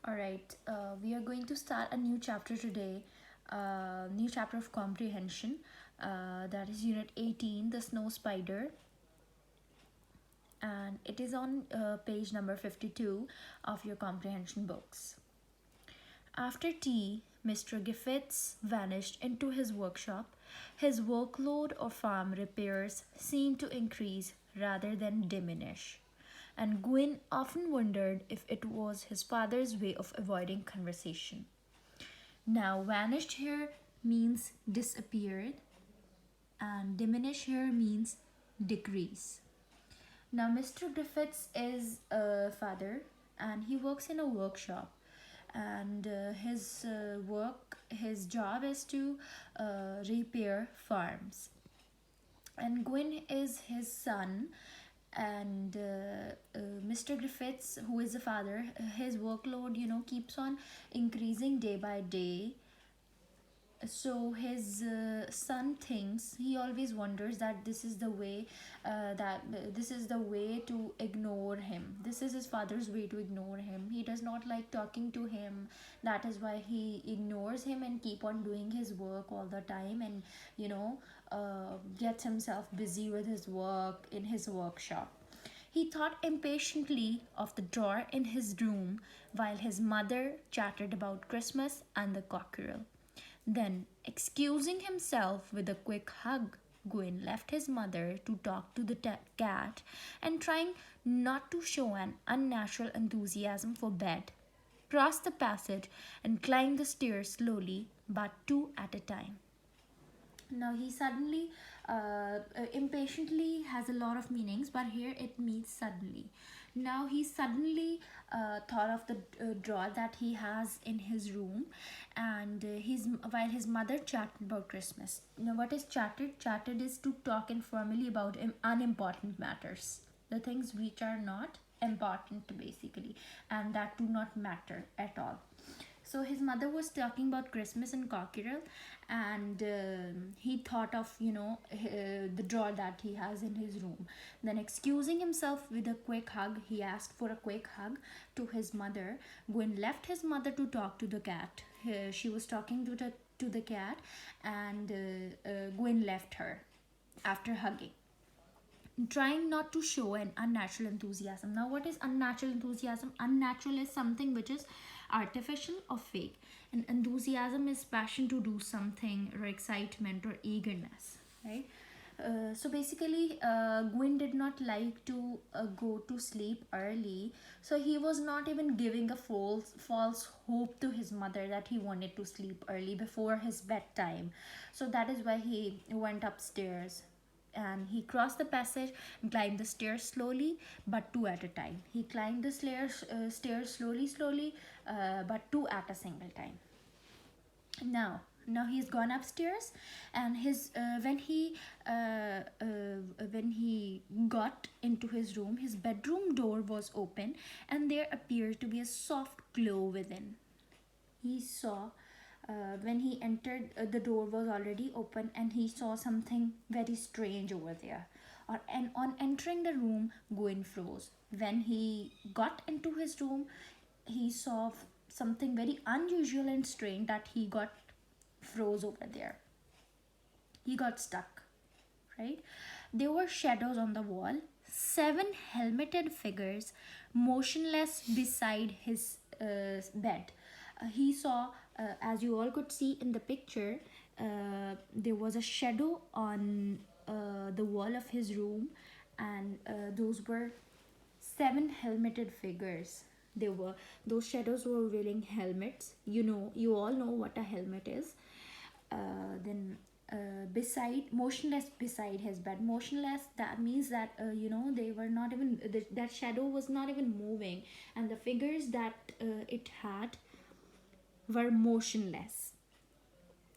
All right, we are going to start a new chapter today, new chapter of comprehension. That is Unit 18, The Snow Spider, and it is on page number 52 of your comprehension books. After tea, Mr. Griffiths vanished into his workshop. His workload of farm repairs seemed to increase rather than diminish, and Gwyn often wondered if it was his father's way of avoiding conversation. Now, vanished here means disappeared, and diminish here means decrease. Now, Mr. Griffiths is a father and he works in a workshop. And his job is to repair farms. And Gwyn is his son, and Mr. Griffiths, who is the father, his workload, keeps on increasing day by day. So his son thinks, he always wonders that this is the way to ignore him. This is his father's way to ignore him. He does not like talking to him. That is why he ignores him and keep on doing his work all the time, and gets himself busy with his work in his workshop. He thought impatiently of the drawer in his room while his mother chattered about Christmas and the cockerel. Then, excusing himself with a quick hug, Gwyn left his mother to talk to the cat and, trying not to show an unnatural enthusiasm for bed, crossed the passage and climbed the stairs slowly, but two at a time. Now he suddenly, impatiently has a lot of meanings, but here it means suddenly. Now he suddenly thought of the drawer that he has in his room, and while his mother chatted about Christmas. Now, what is chatted? Chatted is to talk informally about unimportant matters, the things which are not important basically, and that do not matter at all. So his mother was talking about Christmas and cockerel, and he thought of the drawer that he has in his room. Then, excusing himself with a quick hug, he asked for a quick hug to his mother. Gwyn left his mother to talk to the cat. She was talking to the cat, and Gwyn left her after hugging, trying not to show an unnatural enthusiasm. Now, what is unnatural enthusiasm? Unnatural is something which is artificial or fake, and enthusiasm is passion to do something, or excitement or eagerness, right? So basically, Gwyn did not like to go to sleep early, so he was not even giving a false hope to his mother that he wanted to sleep early before his bedtime. So that is why he went upstairs, and he crossed the passage and climbed the stairs slowly, but two at a time. He climbed the stairs slowly, but two at a single time. Now he's gone upstairs, and his when he got into his room, his bedroom door was open, and there appeared to be a soft glow within. He saw, when he entered, the door was already open, and he saw something very strange over there. And on entering the room, Gwyn froze. When he got into his room, he saw something very unusual and strange, that he got froze over there. He got stuck, right? There were shadows on the wall, seven helmeted figures motionless beside his bed. He saw, as you all could see in the picture, there was a shadow on the wall of his room, and those were seven helmeted figures. They were Those shadows were wearing helmets. You all know what a helmet is. Then beside motionless beside his bed. Motionless, that means that they were not even, that shadow was not even moving, and the figures that it had were motionless.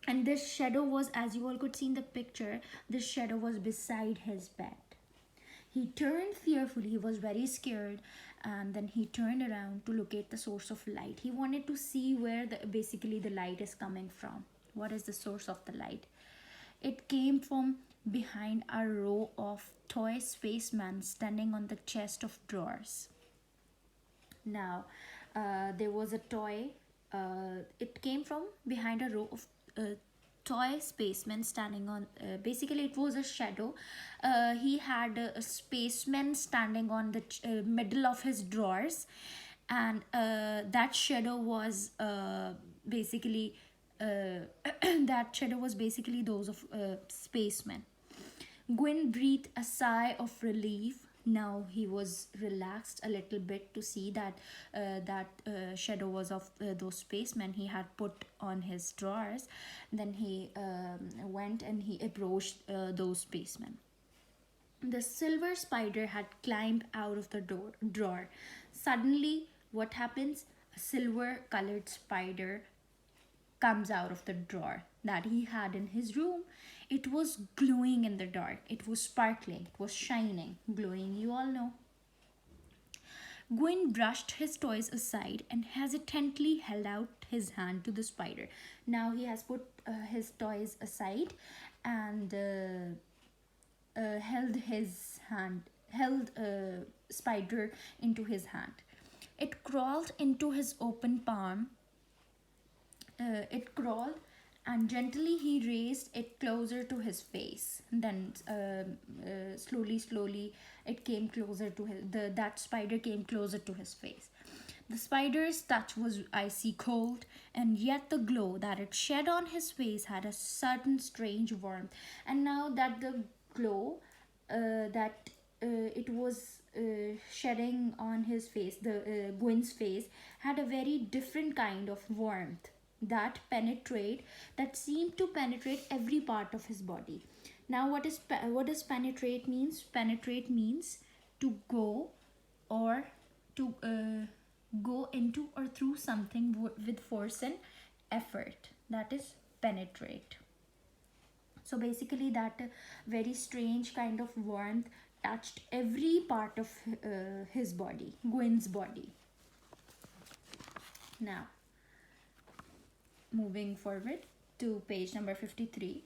And this shadow was, as you all could see in the picture, this shadow was beside his bed. He turned fearfully. He was very scared, and then he turned around to locate the source of light. He wanted to see where basically the light is coming from. What is the source of the light? It came from behind a row of toy spacemen standing on the chest of drawers. Now, there was a toy. It came from behind a row of toy spacemen standing on. Basically, it was a shadow. He had a spaceman standing on the middle of his drawers, and that shadow was basically that shadow was basically those of spacemen. Gwyn breathed a sigh of relief. Now he was relaxed a little bit to see that shadow was of those spacemen he had put on his drawers. Then he went and he approached those spacemen. The silver spider had climbed out of the drawer. Suddenly, what happens? A silver colored spider comes out of the drawer that he had in his room. It was glowing in the dark. It was sparkling. It was shining, glowing, you all know. Gwyn brushed his toys aside and hesitantly held out his hand to the spider. Now he has put his toys aside and held spider into his hand. It crawled into his open palm. It crawled, and gently he raised it closer to his face. Then slowly it came closer to that spider came closer to his face. The spider's touch was icy cold, and yet the glow that it shed on his face had a certain strange warmth. And now that the glow that it was shedding on his face, the Gwyn's face, had a very different kind of warmth that seemed to penetrate every part of his body. Now, what does penetrate means? Penetrate means to go or to go into or through something with force and effort. That is penetrate. So basically, that very strange kind of warmth touched every part of his body, Gwyn's body. Now, moving forward to page number 53.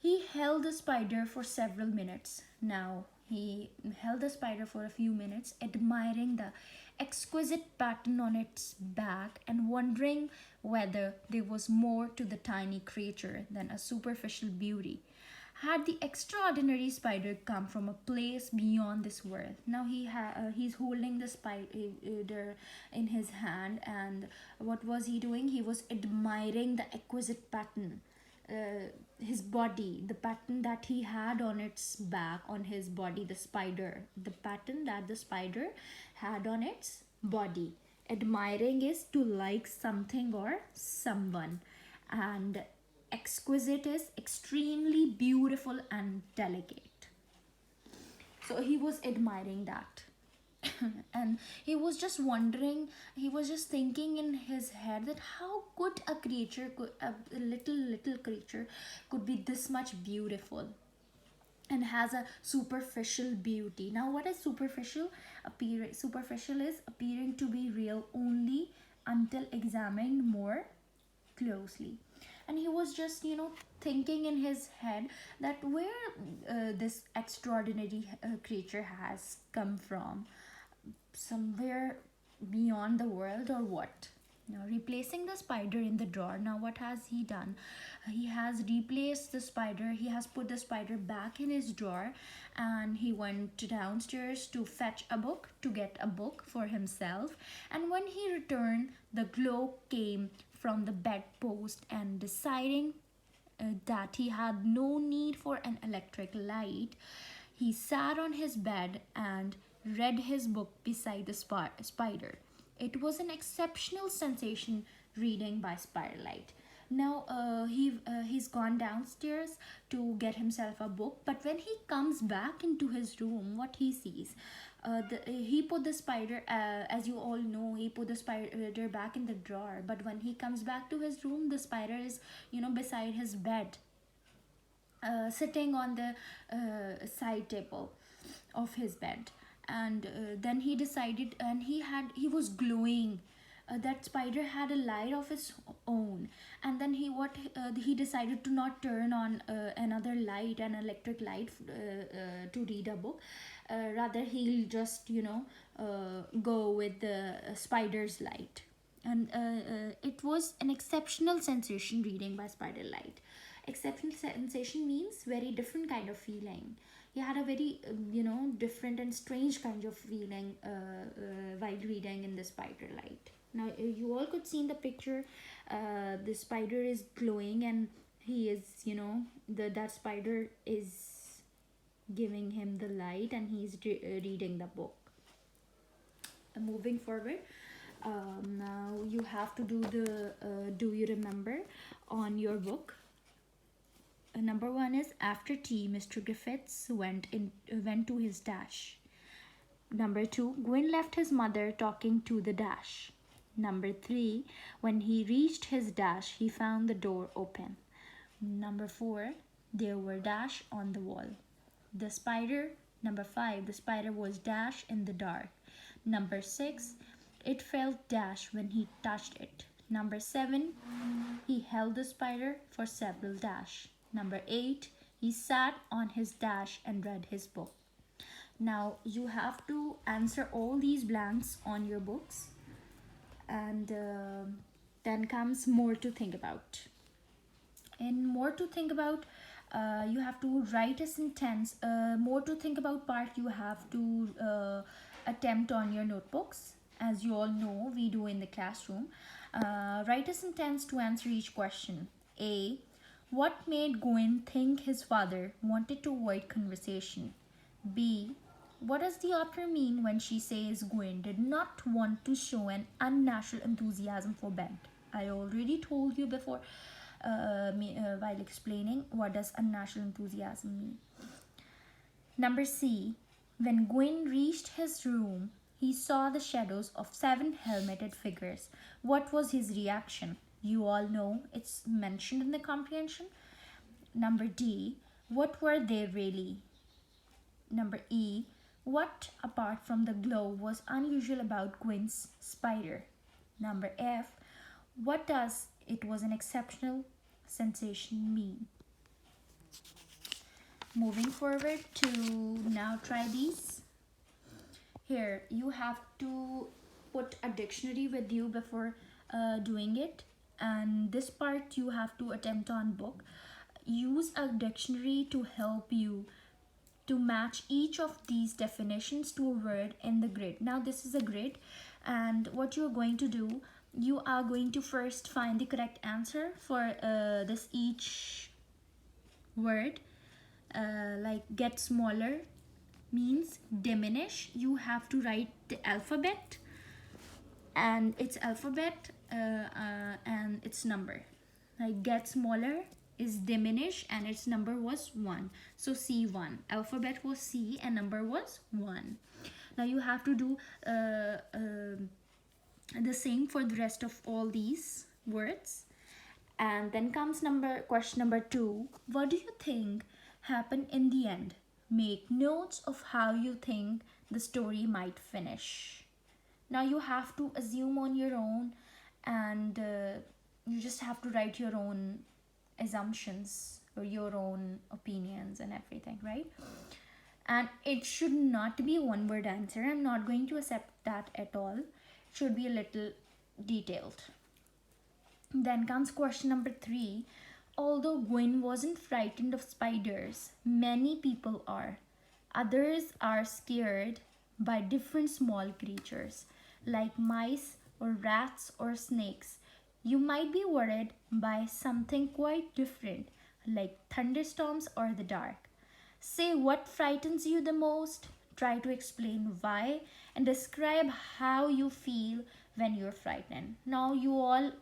He held the spider for several minutes. Now, he held the spider for a few minutes, admiring the exquisite pattern on its back and wondering whether there was more to the tiny creature than a superficial beauty. Had the extraordinary spider come from a place beyond this world? Now he's holding the spider in his hand, and what was he doing? He was admiring the exquisite pattern, his body, the pattern that he had on its back, on his body, the pattern that the spider had on its body. Admiring is to like something or someone, and exquisite is extremely beautiful and delicate. So he was admiring that. And he was just wondering, he was just thinking in his head that how could a little creature could be this much beautiful and has a superficial beauty. Now, what is superficial? Superficial is appearing to be real only until examined more closely. And he was just thinking in his head that where this extraordinary creature has come from, somewhere beyond the world or what. Now, replacing the spider in the drawer. Now, what has he done? He has replaced the spider. He has put the spider back in his drawer, and he went downstairs to fetch a book, to get a book for himself. And when he returned, the glow came from the bedpost, and deciding that he had no need for an electric light, he sat on his bed and read his book beside the spider. It was an exceptional sensation reading by firelight. Now he's gone downstairs to get himself a book, but when he comes back into his room, what he sees, he put the spider, as you all know, he put the spider back in the drawer. But when he comes back to his room, the spider is beside his bed, sitting on the side table of his bed. And then he decided, and he was glowing. That spider had a light of its own, and then he decided to not turn on another light, an electric light, to read a book. Rather, he'll just go with the spider's light. And it was an exceptional sensation reading by Spider Light. Exceptional sensation means very different kind of feeling. He had a very different and strange kind of feeling while reading in the Spider Light. Now you all could see in the picture, the spider is glowing, and he is, that spider is giving him the light, and he's reading the book. Moving forward, now you have to do the do you remember on your book. Number one is, after tea Mr. Griffiths went to his dash. Number two, Gwyn left his mother talking to the dash. Number three, when he reached his dash he found the door open. Number four, there were dash on the wall. The spider. Number five, the spider was dash in the dark. Number six, it felt dash when he touched it. Number seven, he held the spider for several dash. Number eight, he sat on his dash and read his book. Now you have to answer all these blanks on your books, and then comes more to think about. In more to think about, you have to write a sentence. More to think about part you have to attempt on your notebooks, as you all know we do in the classroom. Write a sentence to answer each question. A. What made Gwyn think his father wanted to avoid conversation? B. What does the author mean when she says Gwyn did not want to show an unnatural enthusiasm for bed? I already told you before while explaining what does unnatural enthusiasm mean. Number C. When Gwyn reached his room, he saw the shadows of 7 helmeted figures. What was his reaction? You all know it's mentioned in the comprehension. Number D. What were they really? Number E. What, apart from the glow, was unusual about Gwyn's spider? Number F. What does it was an exceptional sensation mean? Moving forward to now try these. Here you have to put a dictionary with you before doing it, and this part you have to attempt on book. Use a dictionary to help you to match each of these definitions to a word in the grid. Now this is a grid, and what you're going to do, you are going to first find the correct answer for this each word. Like get smaller means diminish. You have to write the alphabet and its alphabet and its number. Like get smaller is diminish and its number was 1. So C1. Alphabet was C and number was 1. Now you have to do the same for the rest of all these words. And then comes question number 2. What do you think happened in the end? Make notes of how you think the story might finish. Now you have to assume on your own, and you just have to write your own assumptions or your own opinions and everything, right? And it should not be one word answer. I'm not going to accept that at all. It should be a little detailed. Then comes question number 3. Although Gwyn wasn't frightened of spiders, many people are. Others are scared by different small creatures like mice or rats or snakes. You might be worried by something quite different like thunderstorms or the dark. Say what frightens you the most, try to explain why, and describe how you feel when you're frightened. Now you all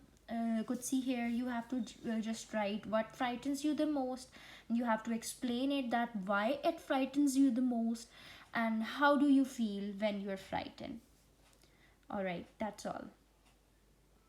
could see here, you have to just write what frightens you the most. You have to explain it, that why it frightens you the most and how do you feel when you're frightened. Alright, that's all.